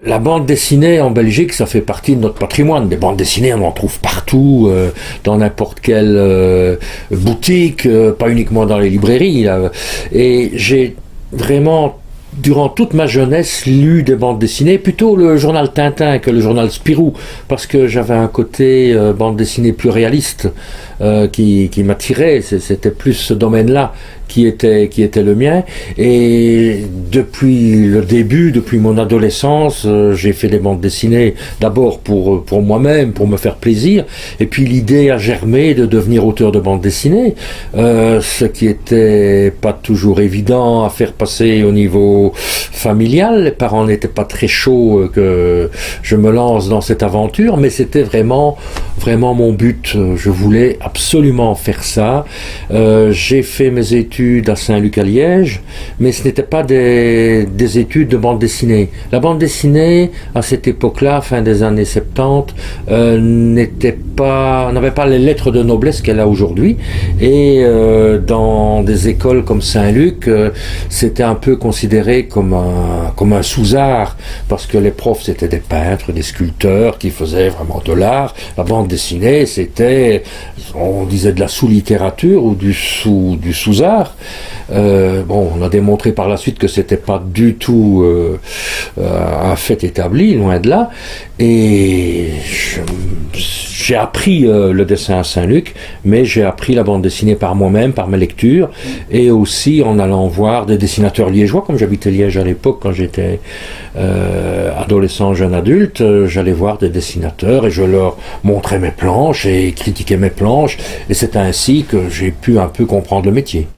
La bande dessinée en Belgique, ça fait partie de notre patrimoine. Des bandes dessinées, on en trouve partout, dans n'importe quelle boutique, pas uniquement dans les librairies. Là. Et j'ai vraiment, durant toute ma jeunesse, lu des bandes dessinées, plutôt le journal Tintin que le journal Spirou, parce que j'avais un côté bande dessinée plus réaliste qui m'attirait. C'était plus ce domaine-là qui était le mien. Et depuis le début, depuis mon adolescence, j'ai fait des bandes dessinées d'abord pour moi-même, pour me faire plaisir, et puis l'idée a germé de devenir auteur de bande dessinée, ce qui était pas toujours évident à faire passer au niveau familial. Les parents n'étaient pas très chauds que je me lance dans cette aventure, mais c'était vraiment mon but. Je voulais absolument faire ça. J'ai fait mes études à Saint-Luc à Liège, mais ce n'était pas des études de bande dessinée. La bande dessinée, à cette époque-là, fin des années 70, n'avait pas les lettres de noblesse qu'elle a aujourd'hui, et dans des écoles comme Saint-Luc, c'était un peu considéré comme un sous-art, parce que les profs c'était des peintres, des sculpteurs qui faisaient vraiment de l'art. La bande dessinée, c'était, on disait, de la sous-littérature ou du sous-art. On a démontré par la suite que c'était pas du tout un fait établi, loin de là. Et j'ai appris le dessin à Saint-Luc, mais j'ai appris la bande dessinée par moi-même, par mes lectures, et aussi en allant voir des dessinateurs liégeois. Comme j'habitais Liège à l'époque, quand j'étais adolescent, jeune adulte, j'allais voir des dessinateurs et je leur montrais mes planches et critiquais mes planches, et c'est ainsi que j'ai pu un peu comprendre le métier.